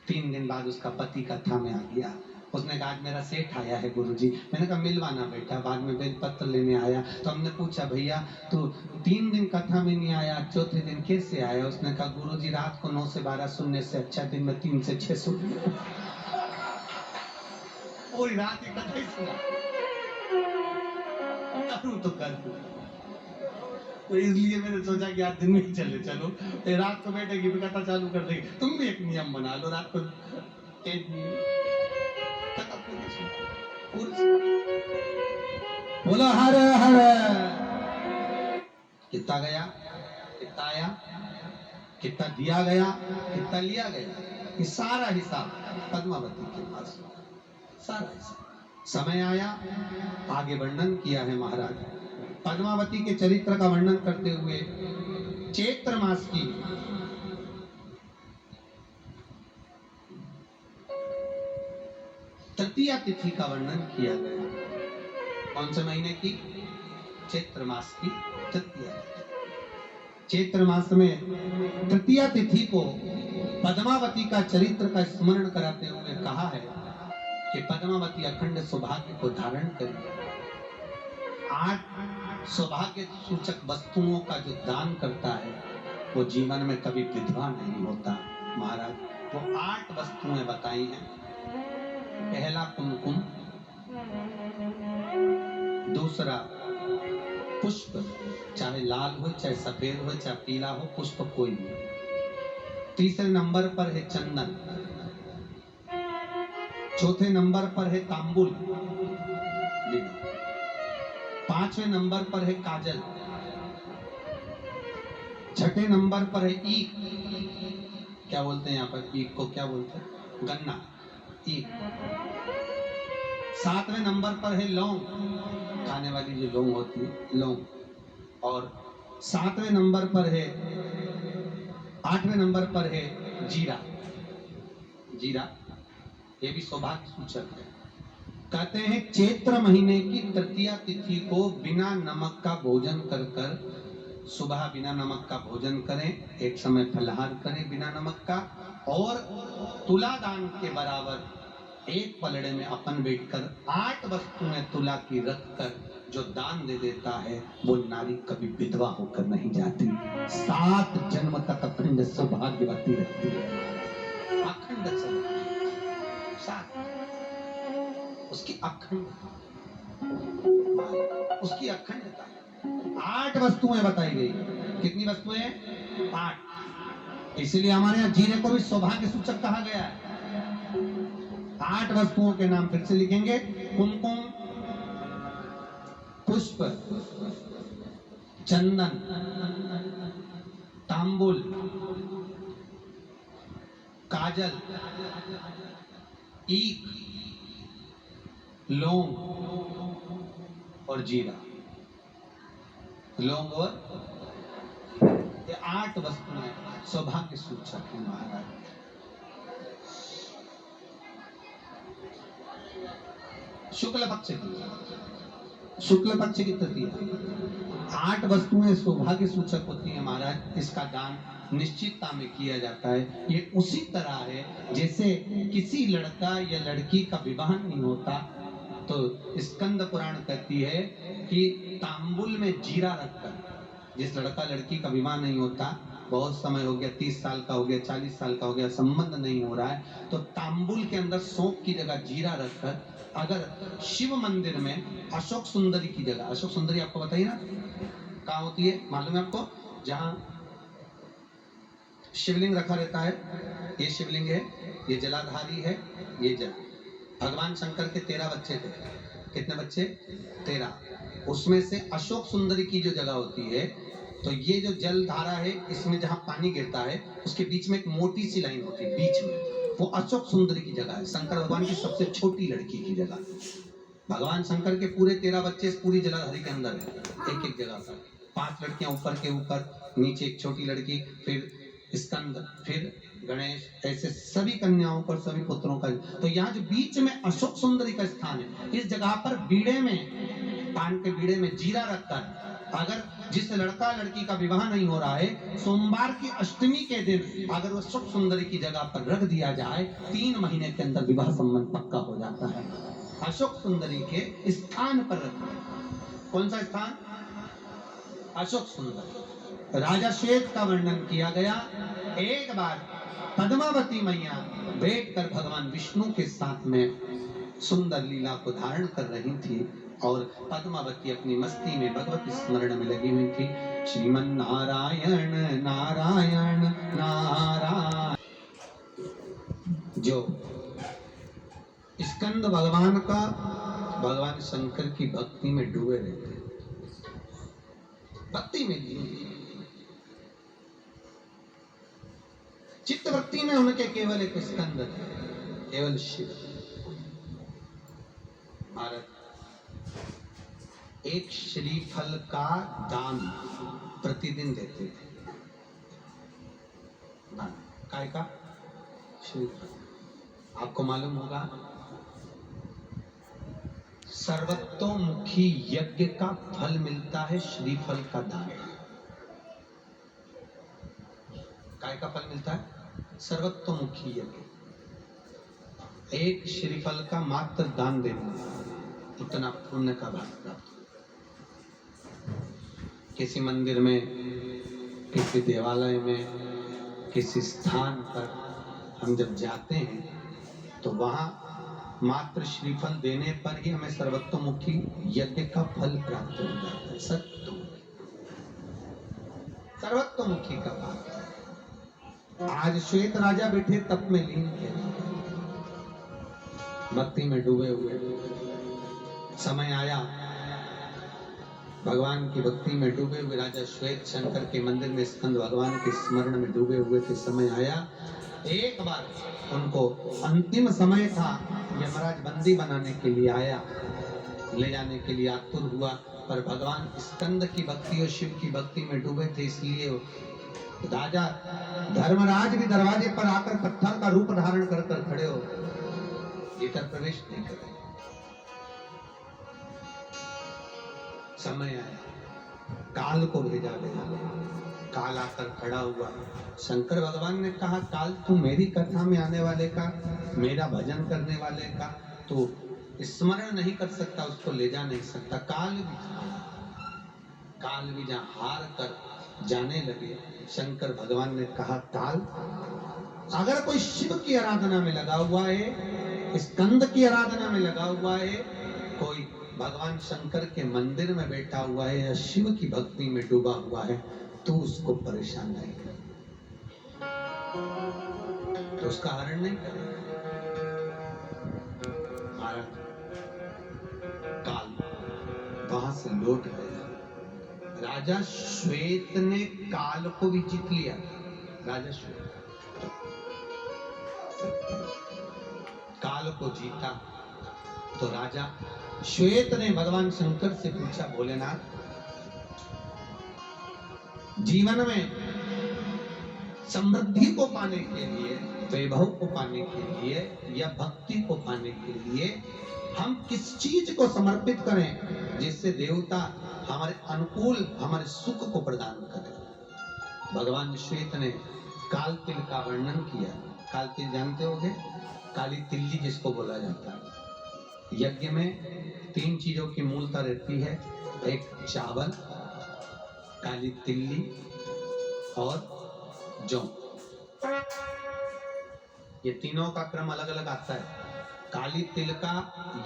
3 दिन बाद उसका पति कथा में आ गया। उसने कहा आज मेरा सेठ आया है गुरुजी। मैंने कहा मिलवाना बेटा। बाद में बेलपत्र लेने आया तो हमने पूछा भैया तू 3 दिन कथा में नहीं आया, चौथे दिन कैसे आया? उसने कहा गुरुजी रात को 9 से 12 सुनने से अच्छा दिन में 3 से 6 सुन लिया। पूरी रात ही कथा ही सुना। करूं तो करूं, तो इसलिए मैंने सोचा कि आज दिन में चले चलो, रात को बैठेगी भी कथा चालू कर देगी। तुम भी एक नियम बना लो, रात को बोलो हर हर। कितना गया, कितना आया, कितना दिया गया, कितना लिया गया, ये सारा हिसाब पद्मावती के पास, सारा हिसाब। समय आया, आगे वर्णन किया है महाराज। पद्मावती के चरित्र का वर्णन करते हुए चैत्र मास की तृतीया तिथि का वर्णन किया गया। कौन से महीने की? चैत्र मास की तृतीया तिथि। चैत्र मास में तृतीया तिथि को पद्मावती का चरित्र का स्मरण कराते हुए कहा है कि पद्मावती अखंड सौभाग्य को धारण करें। 8 सौभाग्य सूचक वस्तुओं का जो दान करता है वो जीवन में कभी विधवा नहीं होता। महाराज वो 8 वस्तुएं बताई हैं। पहला कुमकुम, दूसरा पुष्प, चाहे लाल हो चाहे सफेद हो चाहे पीला हो, पुष्प कोई भी। तीसरे नंबर पर है चंदन, चौथे नंबर पर है तांबुल, 5वें नंबर पर है काजल, 6ठे नंबर पर है ईख। क्या बोलते हैं यहाँ पर ईख को? क्या बोलते हैं? गन्ना, ईख। 7वें नंबर पर है लौंग, खाने वाली जो लौंग होती है, लौंग। और 7वें नंबर पर है, 8वें नंबर पर है जीरा, जीरा। ये भी सौभाग्य सूचक है। कहते हैं चैत्र महीने की तृतीया तिथि को बिना नमक का भोजन कर कर, सुबह बिना नमक का भोजन करें, एक समय फलाहार करें बिना नमक का, और तुला दान के बराबर एक पलड़े में अपन बैठकर 8 वस्तुएं तुला की रख कर जो दान दे देता है वो नारी कभी विधवा होकर नहीं जाती। 7 जन्म तक अखंड सौभाग्यवती रहती है। अखंड सौभाग्य, 7 उसकी अखंड, उसकी अखंडता। 8 वस्तुएं बताई गई। कितनी वस्तुएं? 8। इसलिए हमारे यहाँ जीरे को भी सौभाग्य सूचक कहा गया है। 8 वस्तुओं के नाम फिर से लिखेंगे। कुमकुम, पुष्प, चंदन, तांबुल, काजल, ईख, लौंग और जीरा। लौंग और ये 8 वस्तुएं सौभाग्य सूचक है महाराज। शुक्ल पक्ष की, शुक्ल पक्ष की तृतीया। 8 वस्तुएं सौभाग्य सूचक होती है महाराज। इसका दान निश्चितता में किया जाता है। ये उसी तरह है जैसे किसी लड़का या लड़की का विवाह नहीं होता तो स्कंद पुराण कहती है कि तांबुल में जीरा रखकर, जिस लड़का लड़की का विवाह नहीं होता, बहुत समय हो गया, 30 साल का हो गया, 40 साल का हो गया, संबंध नहीं हो रहा है, तो तांबुल के अंदर सौंफ की जगह जीरा रखकर, अगर शिव मंदिर में अशोक सुंदरी की जगह, अशोक सुंदरी आपको बताइए ना कहाँ होती है, मालूम है आपको? जहाँ शिवलिंग रखा रहता है, ये शिवलिंग है, ये जलाधारी है, ये जल। भगवान शंकर के 13 बच्चे थे। कितने बच्चे? 13। उसमें से अशोक सुंदरी की जो जगह होती है, तो ये जो जल धारा है, इसमें जहाँ पानी गिरता है उसके बीच में एक मोटी सी लाइन होती है बीच में, वो अशोक सुंदरी की जगह है। शंकर भगवान की सबसे छोटी लड़की की जगह। भगवान शंकर के पूरे 13 बच्चे इस पूरी जलाधारी के अंदर है, एक एक जगह पर। 5 लड़कियां ऊपर के ऊपर, नीचे एक छोटी लड़की, फिर स्कंद, फिर गणेश, ऐसे सभी कन्याओं पर, सभी पुत्रों का। तो यहाँ जो बीच में अशोक सुंदरी का स्थान है, इस जगह पर बीड़े में पान के बीड़े में जीरा रखकर अगर जिस लड़का लड़की का विवाह नहीं हो रहा है, सोमवार की अष्टमी के दिन अगर वो सुख सुंदरी की जगह पर रख दिया जाए, 3 महीने के अंदर विवाह संबंध पक्का हो जाता है। अशोक सुंदरी के स्थान पर रखना। कौन सा स्थान? अशोक सुंदर। राजा श्वेत का वर्णन किया गया। एक बार पद्मावती मैया बैठकर भगवान विष्णु के साथ में सुंदर लीला को धारण कर रही थी और पद्मावती अपनी मस्ती में भगवती स्मरण में लगी हुई थी। श्रीमन नारायण नारायण नारायण। जो स्कंद भगवान का भगवान शंकर की भक्ति में डूबे रहते, भक्ति में चित्त भक्ति में उनके केवल एक स्कंद है, केवल शिव। भारत एक श्रीफल का दान प्रतिदिन देते थे। दान काय का? श्रीफल। आपको मालूम होगा सर्वतोमुखी यज्ञ का फल मिलता है श्रीफल का दान। काय का फल मिलता है? सर्वतोमुखी यज्ञ। एक श्रीफल का मात्र दान देना उतना पुण्य का भाग प्राप्त। किसी मंदिर में, किसी देवालय में, किसी स्थान पर हम जब जाते हैं तो वहां मात्र श्रीफल देने पर ही हमें सर्वतोमुखी यज्ञ का फल प्राप्त हो जाता है। सर्वतोमुखी का भाग। आज श्वेत राजा बैठे तप में लीन थे, भक्ति में डूबे हुए। समय आया, भगवान की भक्ति में डूबे हुए राजा श्वेत शंकर के मंदिर में स्कंद भगवान के स्मरण में डूबे हुए थे। समय आया, एक बार उनको अंतिम समय था, यमराज बंदी बनाने के लिए आया, ले जाने के लिए आतुर हुआ, पर भगवान स्कंद की भक्ति और शिव की भक्ति में डूबे थे, इसलिए राजा धर्मराज भी दरवाजे पर आकर पत्थर का रूप धारण कर खड़े हो, भीतर प्रवेश नहीं कर। समय आया, काल को भेजा गया। काल आकर खड़ा हुआ। शंकर भगवान ने कहा, काल तू मेरी कथा में आने वाले का, मेरा भजन करने वाले का तो स्मरण नहीं कर सकता, उसको ले जा नहीं सकता। काल भी जहां हार कर जाने लगे, शंकर भगवान ने कहा, काल अगर कोई शिव की आराधना में लगा हुआ है, स्कंद की आराधना में लगा हुआ है, कोई भगवान शंकर के मंदिर में बैठा हुआ है या शिव की भक्ति में डूबा हुआ है, तो उसको परेशान नहीं कर, तो उसका हरण नहीं कर। काल वहां से लौट गया। राजा श्वेत ने काल को भी जीत लिया। राजा श्वेत काल को जीता तो राजा श्वेत ने भगवान शंकर से पूछा, भोलेनाथ, जीवन में समृद्धि को पाने के लिए, वैभव को पाने के लिए या भक्ति को पाने के लिए हम किस चीज को समर्पित करें जिससे देवता हमारे अनुकूल, हमारे सुख को प्रदान करें। भगवान श्वेत ने काल तिल का वर्णन किया। काल तिल जानते होंगे, काली तिल्ली जिसको बोला जाता है। यज्ञ में 3 चीजों की मूलता रहती है, एक चावल, काली तिल्ली और जौ। ये तीनों का क्रम अलग अलग आता है। काली तिल का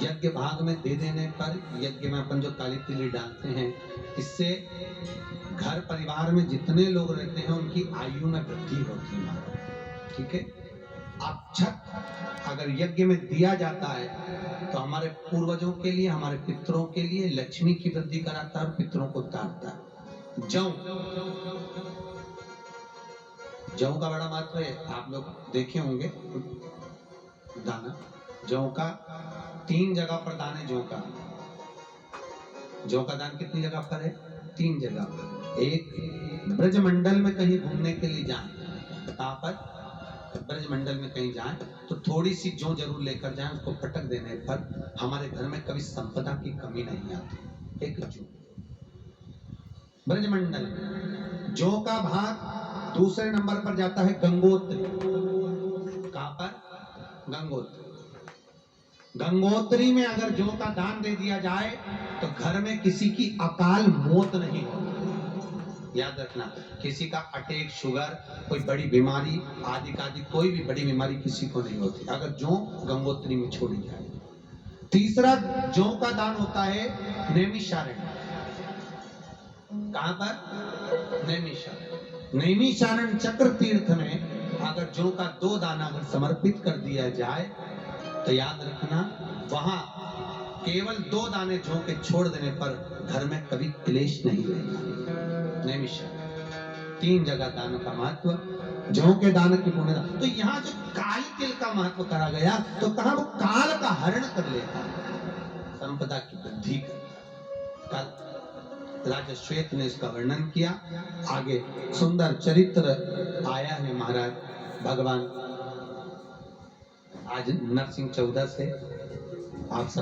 यज्ञ भाग में दे देने पर, यज्ञ में अपन जो काली तिल्ली डालते हैं, इससे घर परिवार में जितने लोग रहते हैं उनकी आयु में वृद्धि होती है। ठीक है। अब छठ अगर यज्ञ में दिया जाता है तो हमारे पूर्वजों के लिए, हमारे पितरों के लिए लक्ष्मी की वृद्धि कराता है और पितरों को तारता है। जौ का बड़ा महत्व है। आप लोग देखे होंगे दाना, जौ का 3 जगह पर दान है। जौ का दान कितनी जगह पर है? 3 जगह पर। एक, ब्रजमंडल में कहीं घूमने के लिए जाएं, कहां पर? ब्रजमंडल में कहीं जाएं तो थोड़ी सी जौ जरूर लेकर जाएं, उसको पटक देने पर हमारे घर में कभी संपदा की कमी नहीं आती। एक जौ। ब्रजमंडल में जौ का भाग दूसरे नंबर पर जाता है गंगोत्री। कहां पर? गंगोत्री। गंगोत्री में अगर जौ का दान दे दिया जाए तो घर में किसी की अकाल मौत नहीं होती। याद रखना, किसी का अटैक, शुगर, कोई बड़ी बीमारी आदि कोई भी बड़ी बीमारी किसी को नहीं होती अगर जौ गंगोत्री में छोड़ी जाए। तीसरा जौ का दान होता है नैमिषारण्य। कहां पर? नैमिषारण्य। नैमिषारण्य चक्र तीर्थ में अगर जौ का 2 दाना अगर समर्पित कर दिया जाए तो याद रखना, वहां केवल 2 दाने जौ के छोड़ देने पर घर में कभी क्लेश नहीं रहेगा। नैमिषारण्य। 3 जगह दान का महत्व, जौ के दान की पुण्य। तो यहाँ जो काल तिल का महत्व करा गया तो कहा वो काल का हरण कर लेता है, संपदा की वृद्धि करता है। कल राजा श्वेत ने इसका वर्णन किया। आगे सुंदर चरित्र आया है महाराज भगवान आज नरसिंह 14 से आप सब